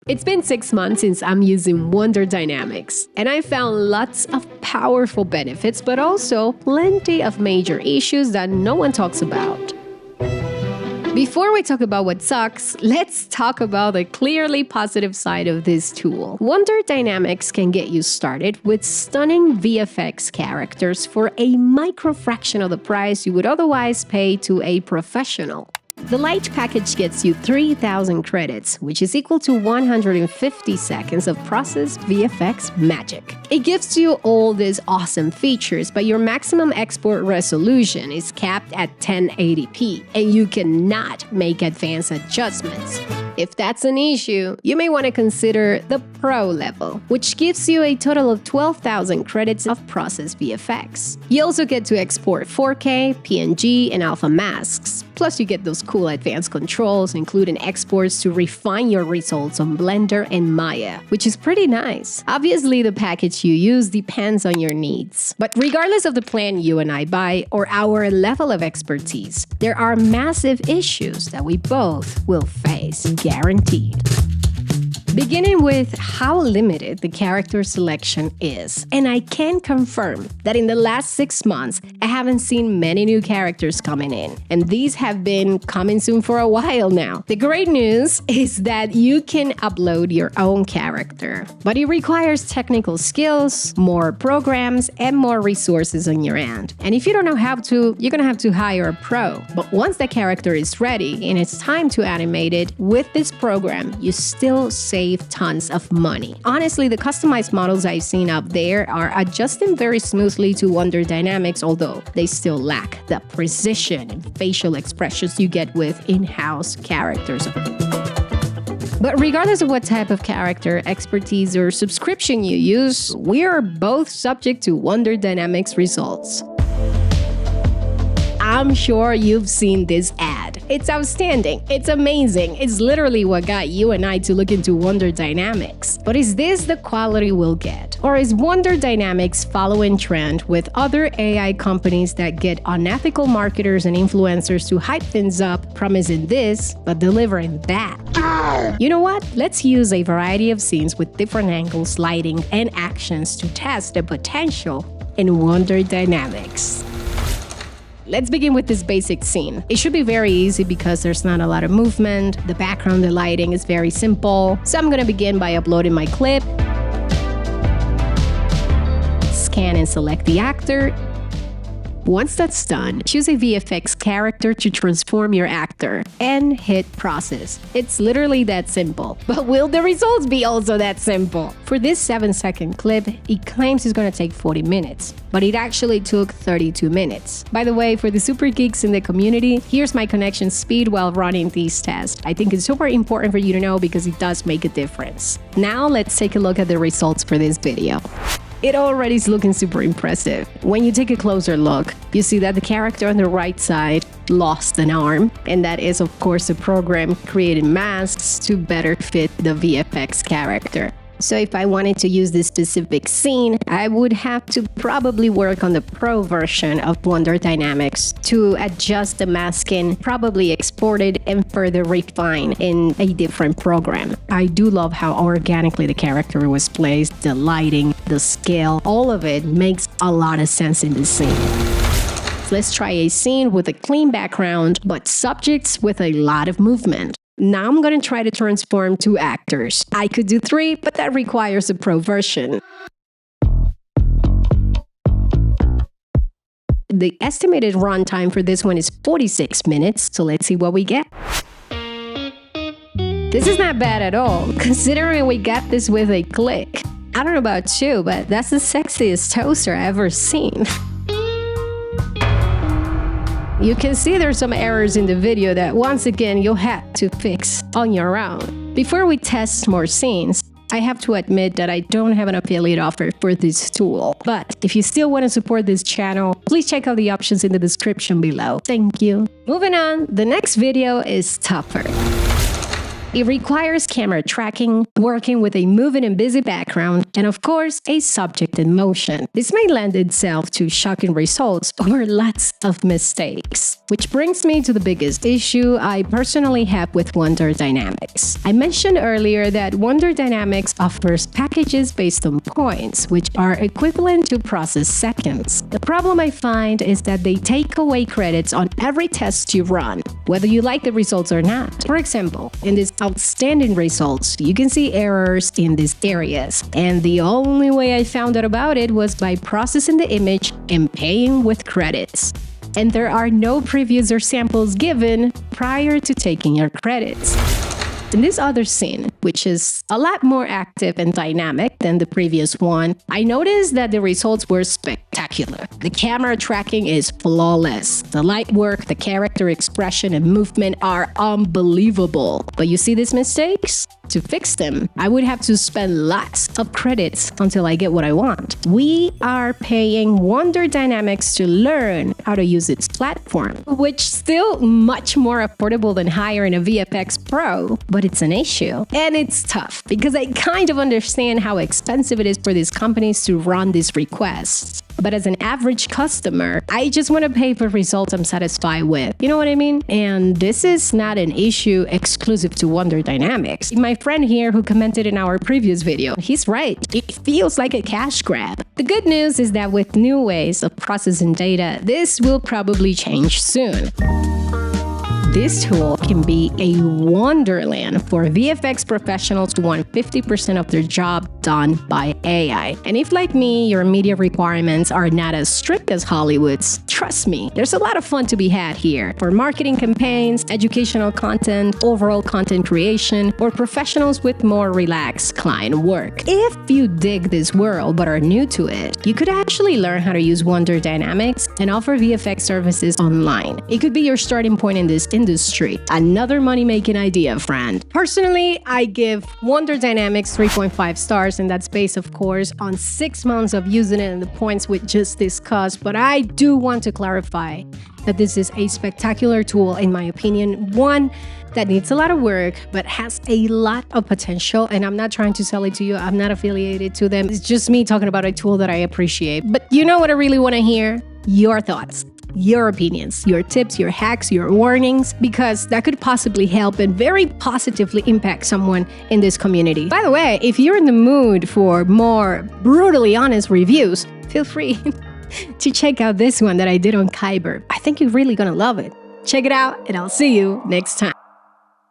It's been 6 months since I'm using Wonder Dynamics, and I found lots of powerful benefits, but also plenty of major issues that no one talks about. Before we talk about what sucks, let's talk about the clearly positive side of this tool. Wonder Dynamics can get you started with stunning VFX characters for a micro fraction of the price you would otherwise pay to a professional. The Lite package gets you 3,000 credits, which is equal to 150 seconds of processed VFX magic. It gives you all these awesome features, but your maximum export resolution is capped at 1080p, and you cannot make advanced adjustments. If that's an issue, you may want to consider the Pro level, which gives you a total of 12,000 credits of processed VFX. You also get to export 4K, PNG, and alpha masks. Plus, you get those cool advanced controls, including exports to refine your results on Blender and Maya, which is pretty nice. Obviously, the package you use depends on your needs. But regardless of the plan you and I buy or our level of expertise, there are massive issues that we both will face, guaranteed. Beginning with how limited the character selection is. And I can confirm that in the last 6 months, I haven't seen many new characters coming in. And these have been coming soon for a while now. The great news is that you can upload your own character. But it requires technical skills, more programs, and more resources on your end. And if you don't know how to, you're gonna have to hire a pro. But once the character is ready and it's time to animate it, with this program, you still save tons of money. Honestly, the customized models I've seen up there are adjusting very smoothly to Wonder Dynamics, although they still lack the precision and facial expressions you get with in-house characters. But regardless of what type of character, expertise, or subscription you use, we are both subject to Wonder Dynamics results. I'm sure you've seen this ad. It's outstanding. It's amazing. It's literally what got you and I to look into Wonder Dynamics. But is this the quality we'll get? Or is Wonder Dynamics following trend with other AI companies that get unethical marketers and influencers to hype things up, promising this, but delivering that? You know what? Let's use a variety of scenes with different angles, lighting, and actions to test the potential in Wonder Dynamics. Let's begin with this basic scene. It should be very easy because there's not a lot of movement. The background, the lighting is very simple. So I'm gonna begin by uploading my clip. Scan and select the actor. Once that's done, choose a VFX character to transform your actor and hit process. It's literally that simple. But will the results be also that simple? For this 7-second clip, it claims it's gonna take 40 minutes, but it actually took 32 minutes. By the way, for the super geeks in the community, here's my connection speed while running these tests. I think it's super important for you to know because it does make a difference. Now let's take a look at the results for this video. It already is looking super impressive. When you take a closer look, you see that the character on the right side lost an arm, and that is of course a program creating masks to better fit the VFX character. So if I wanted to use this specific scene, I would have to probably work on the Pro version of Wonder Dynamics to adjust the masking, probably export it and further refine in a different program. I do love how organically the character was placed, the lighting, the scale, all of it makes a lot of sense in this scene. Let's try a scene with a clean background, but subjects with a lot of movement. Now I'm going to try to transform 2 actors. I could do 3, but that requires a Pro version. The estimated runtime for this one is 46 minutes, so let's see what we get. This is not bad at all, considering we got this with a click. I don't know about you, but that's the sexiest toaster I've ever seen. You can see there's some errors in the video that once again you'll have to fix on your own. Before we test more scenes, I have to admit that I don't have an affiliate offer for this tool. But if you still want to support this channel, please check out the options in the description below. Thank you. Moving on, the next video is tougher. It requires camera tracking, working with a moving and busy background, and of course, a subject in motion. This may lend itself to shocking results or lots of mistakes. Which brings me to the biggest issue I personally have with Wonder Dynamics. I mentioned earlier that Wonder Dynamics offers packages based on points, which are equivalent to process seconds. The problem I find is that they take away credits on every test you run, whether you like the results or not. For example, in these outstanding results, you can see errors in these areas, and the only way I found out about it was by processing the image and paying with credits. And there are no previews or samples given prior to taking your credits. In this other scene, which is a lot more active and dynamic than the previous one, I noticed that the results were spectacular. The camera tracking is flawless. The light work, the character expression, and movement are unbelievable. But you see these mistakes? To fix them, I would have to spend lots of credits until I get what I want. We are paying Wonder Dynamics to learn how to use its platform, which is still much more affordable than hiring a VFX pro, but it's an issue. And it's tough because I kind of understand how expensive it is for these companies to run these requests. But as an average customer, I just want to pay for results I'm satisfied with. You know what I mean? And this is not an issue exclusive to Wonder Dynamics. My friend here who commented in our previous video, he's right. It feels like a cash grab. The good news is that with new ways of processing data, this will probably change soon. This tool can be a wonderland for VFX professionals who want 50% of their job done by AI. And if, like me, your media requirements are not as strict as Hollywood's, trust me, there's a lot of fun to be had here. For marketing campaigns, educational content, overall content creation, or professionals with more relaxed client work. If you dig this world but are new to it, you could actually learn how to use Wonder Dynamics and offer VFX services online. It could be your starting point in this industry. Another money-making idea, friend. Personally, I give Wonder Dynamics 3.5 stars, and that's based, of course, on 6 months of using it and the points we just discussed. But I do want to clarify that this is a spectacular tool, in my opinion. One that needs a lot of work, but has a lot of potential. And I'm not trying to sell it to you. I'm not affiliated to them. It's just me talking about a tool that I appreciate. But you know what I really want to hear? Your thoughts. Your opinions, your tips, your hacks, your warnings, because that could possibly help and very positively impact someone in this community. By the way, if you're in the mood for more brutally honest reviews, feel free to check out this one that I did on Kyber. I think you're really gonna love it. Check it out, and I'll see you next time.